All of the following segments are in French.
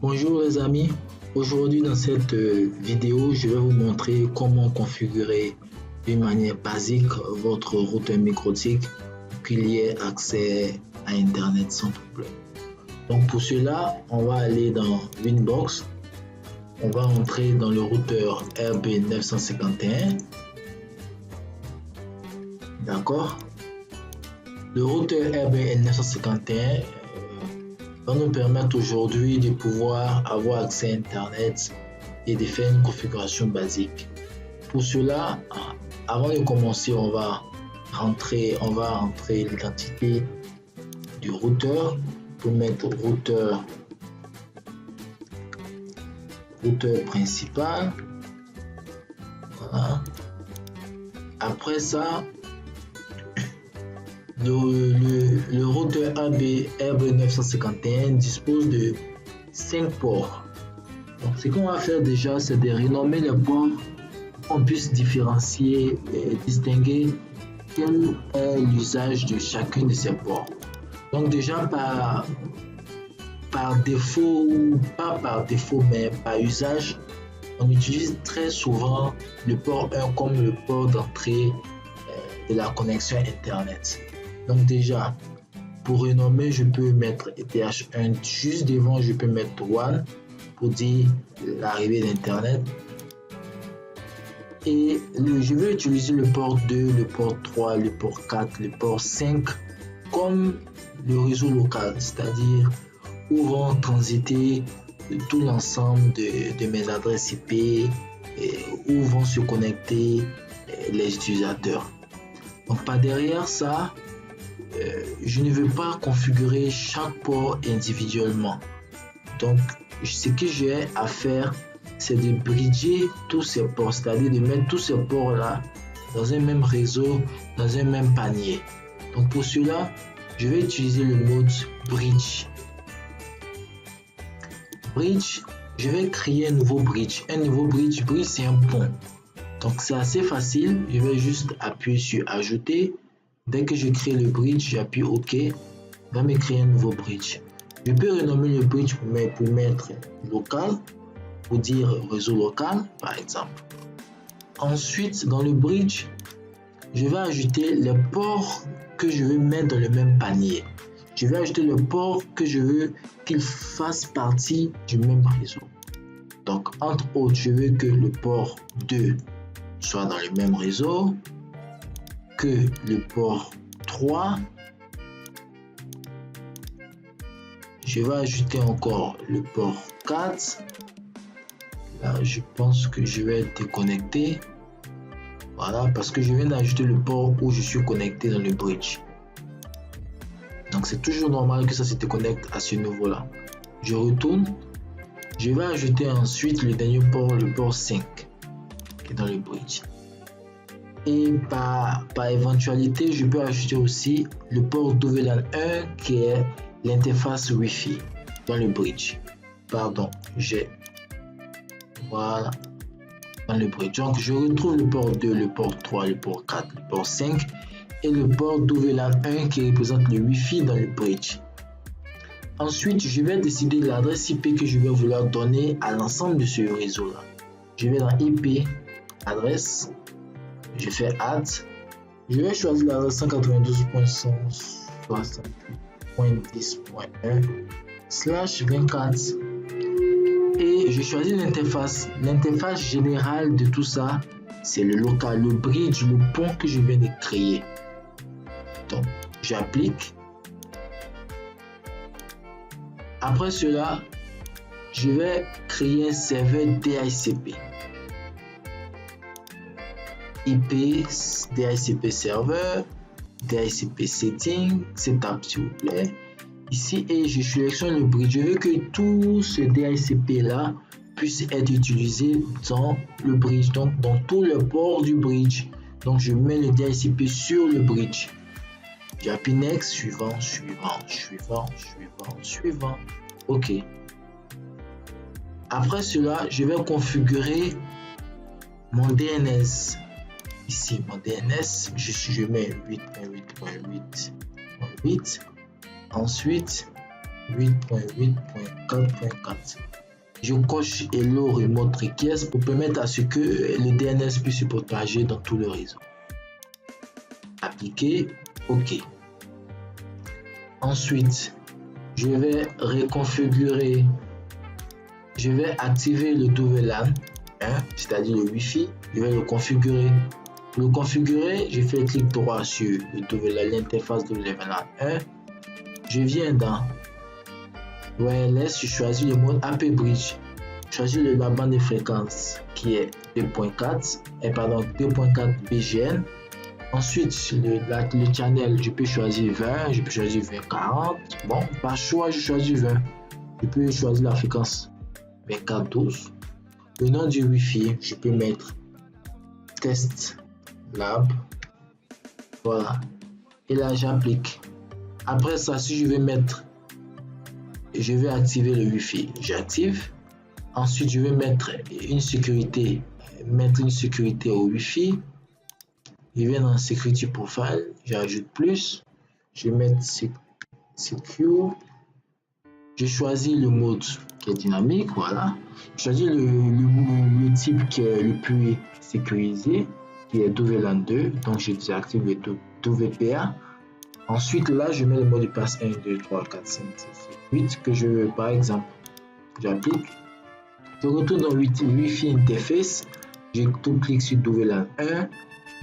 Bonjour les amis, aujourd'hui dans cette vidéo, je vais vous montrer comment configurer d'une manière basique votre routeur MikroTik pour qu'il y ait accès à Internet sans problème. Donc pour cela, on va aller dans Winbox, on va entrer dans le routeur RB951, d'accord. Le routeur RB951 va nous permettre aujourd'hui de pouvoir avoir accès à Internet et de faire une configuration basique. Pour cela, avant de commencer, on va rentrer l'identité du routeur pour mettre routeur principal. Voilà. Après ça, le routeur RB951 dispose de 5 ports. Donc, ce qu'on va faire déjà, c'est de renommer les ports pour qu'on puisse différencier et distinguer quel est l'usage de chacun de ces ports. Donc déjà par défaut, ou pas par défaut, mais par usage, on utilise très souvent le port 1 comme le port d'entrée de la connexion Internet. Donc déjà, pour renommer, je peux mettre ETH1 juste devant, je peux mettre 1 pour dire l'arrivée d'Internet. Et je vais utiliser le port 2, le port 3, le port 4, le port 5 comme le réseau local, c'est-à-dire où vont transiter tout l'ensemble de mes adresses IP et où vont se connecter les utilisateurs. Donc par derrière ça, je ne veux pas configurer chaque port individuellement. Donc ce que j'ai à faire, c'est de bridger tous ces ports, c'est-à-dire de mettre tous ces ports là dans un même réseau, dans un même panier. Donc pour cela, je vais utiliser le mode bridge. Bridge, je vais créer un nouveau bridge. Un nouveau bridge, c'est un pont. Donc c'est assez facile, je vais juste appuyer sur ajouter. Dès que je crée le bridge, j'appuie OK, il va me créer un nouveau bridge. Je peux renommer le bridge pour mettre local, pour dire réseau local par exemple. Ensuite, dans le bridge, je vais ajouter les ports que je veux mettre dans le même panier. Je vais ajouter le port que je veux qu'il fasse partie du même réseau. Donc, entre autres, je veux que le port 2 soit dans le même réseau, que le port 3. Je vais ajouter encore le port 4. Là, je pense que je vais être déconnecté. Voilà, parce que je viens d'ajouter le port où je suis connecté dans le bridge. Donc c'est toujours normal que ça se déconnecte à ce niveau-là. Je retourne. Je vais ajouter ensuite le dernier port, le port 5, qui est dans le bridge. Et par éventualité, je peux ajouter aussi le port WLAN 1 qui est l'interface Wi-Fi dans le bridge. Pardon, voilà, dans le bridge. Donc je retrouve le port 2, le port 3, le port 4, le port 5 et le port WLAN 1 qui représente le Wi-Fi dans le bridge. Ensuite, je vais décider de l'adresse IP que je vais vouloir donner à l'ensemble de ce réseau-là. Je vais dans IP, adresse, je fais add, je vais choisir l'adresse 192.168.10.1/24 et je choisis l'interface. L'interface générale de tout ça, c'est le local, le bridge, le pont que je viens de créer. Donc, j'applique. Après cela, je vais créer un serveur DHCP. IP, DHCP serveur, DHCP setting, setup s'il vous plaît. Ici, et je sélectionne le bridge. Je veux que tout ce DHCP là puisse être utilisé dans le bridge, donc dans tous les ports du bridge. Donc je mets le DHCP sur le bridge. J'appuie next, suivant. OK. Après cela, je vais configurer mon DNS. Ici, mon DNS, je mets 8.8.8.8. Ensuite, 8.8.4.4. Je coche Hello Remote Request pour permettre à ce que le DNS puisse se propager dans tout le réseau. Appliquer, OK. Ensuite, je vais reconfigurer, je vais activer le WLAN, c'est-à-dire le Wi-Fi. Je vais le configurer. Pour le configurer, je fais clic droit sur le WLAN, l'interface WLAN 1. Je viens dans Wireless, je choisis le mode AP Bridge. Je choisis la bande de fréquence qui est 2.4 BGN. Ensuite, le channel, je peux choisir 20, je peux choisir 20-40. Bon, par choix, je choisis 20. Je peux choisir la fréquence 24-12. Le nom du Wi-Fi, je peux mettre Test Lab. Voilà. Et là, j'applique. Après ça, si je vais activer le Wi-Fi, j'active. Ensuite, je vais mettre une sécurité au Wi-Fi. Je viens dans Security Profile, j'ajoute plus, je vais mettre Secure, je choisis le mode qui est dynamique, voilà, je choisis le type qui est le plus sécurisé, qui est WLAN 2, donc je désactive le WPA. Ensuite, là, je mets le mot de passe 1, 2, 3, 4, 5, 6, 7, 8, que je veux, par exemple, j'applique. Je retourne dans Wi-Fi Interface, je clique sur WLAN 1.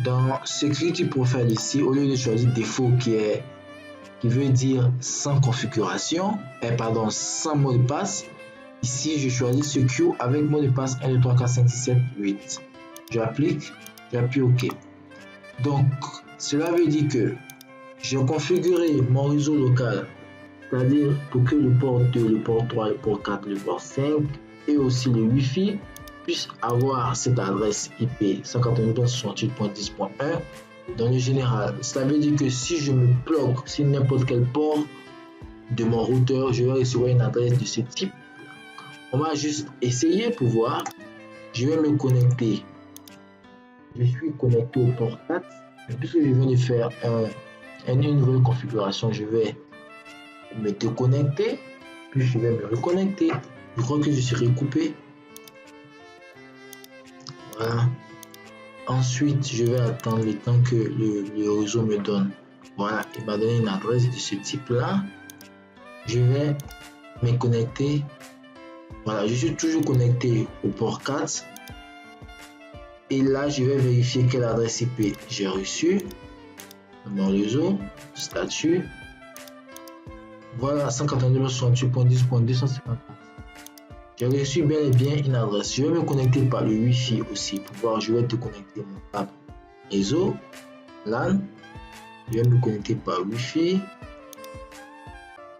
Dans Security Profile ici, au lieu de choisir défaut qui veut dire sans configuration, sans mot de passe, ici je choisis Secure avec mot de passe 1, 2, 3, 4, 5, 6, 7, 8. J'applique, j'appuie OK. Donc, cela veut dire que j'ai configuré mon réseau local, c'est-à-dire pour que le port 2, le port 3, le port 4, le port 5 et aussi le Wi-Fi puisse avoir cette adresse IP 192.168.10.1 dans le général. Cela veut dire que si je me bloque sur n'importe quel port de mon routeur, je vais recevoir une adresse de ce type. On va juste essayer pour voir. Je vais me connecter. Je suis connecté au port 4. Et puisque je viens de faire une nouvelle configuration, je vais me déconnecter. Puis je vais me reconnecter. Je crois que je suis recoupé. Voilà. Ensuite, je vais attendre le temps que le réseau me donne. Voilà, il m'a donné une adresse de ce type-là. Je vais me connecter. Voilà, je suis toujours connecté au port 4. Et là, je vais vérifier quelle adresse IP j'ai reçue dans mon réseau. Statut. Voilà, 192.168.10.254. J'ai reçu bel et bien une adresse. Je vais me connecter par le Wi-Fi aussi pour voir. Je vais te connecter mon câble réseau LAN. Je vais me connecter par Wi-Fi.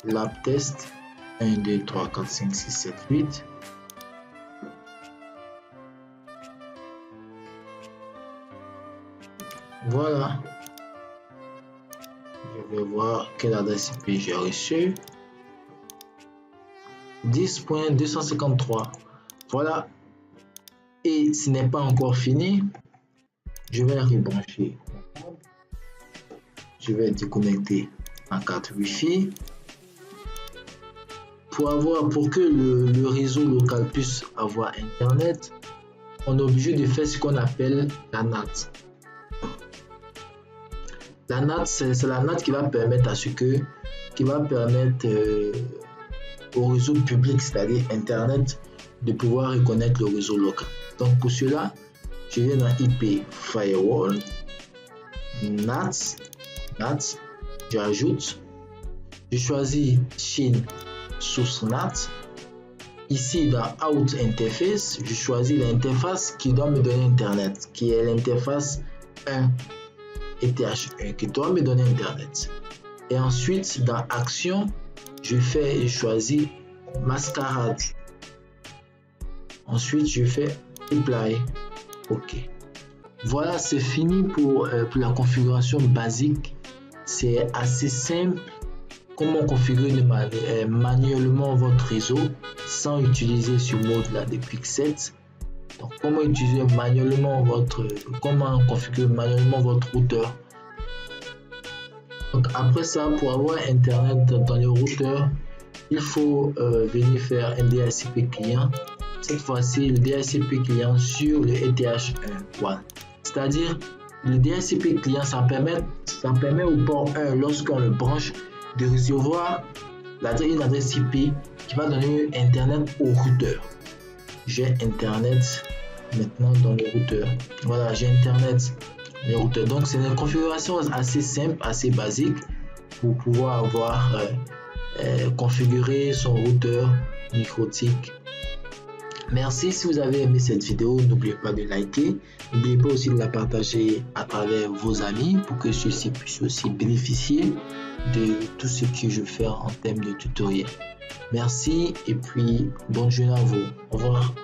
Lab test 1, 2, 3, 4, 5, 6, 7, 8. Voilà. Je vais voir quelle adresse IP j'ai reçue. 10.253. Voilà. Et ce n'est pas encore fini. Je vais rebrancher. Je vais déconnecter ma carte Wi-Fi. Pour que le réseau local puisse avoir Internet, on est obligé de faire ce qu'on appelle la NAT. La NAT, c'est la NAT qui va permettre au réseau public, c'est-à-dire Internet, de pouvoir reconnaître le réseau local. Donc pour cela, je viens dans IP Firewall, NAT, j'ajoute, je choisis Chine Source NAT. Ici dans Out Interface, je choisis l'interface qui doit me donner Internet, qui est l'interface 1 ETH1 qui doit me donner Internet. Et ensuite dans Action, je choisis Masquerade. Ensuite, je fais Apply. OK. Voilà, c'est fini pour la configuration basique. C'est assez simple. Comment configurer manuellement votre réseau sans utiliser ce mode-là de Quick7. Donc, comment configurer manuellement votre routeur. Donc après ça, pour avoir Internet dans le routeur, il faut venir faire un DHCP client. Cette fois-ci, le DHCP client sur le ETH1. C'est-à-dire, le DHCP client, ça permet au port 1, lorsqu'on le branche, de recevoir une adresse IP qui va donner Internet au routeur. J'ai Internet maintenant dans le routeur. Voilà, j'ai Internet dans le routeur. Donc, c'est une configuration assez simple, assez basique pour pouvoir avoir configuré son routeur MikroTik. Merci si vous avez aimé cette vidéo, n'oubliez pas de liker, n'oubliez pas aussi de la partager à travers vos amis pour que ceux-ci puissent aussi bénéficier de tout ce que je fais en termes de tutoriel. Merci et puis bonne journée à vous. Au revoir.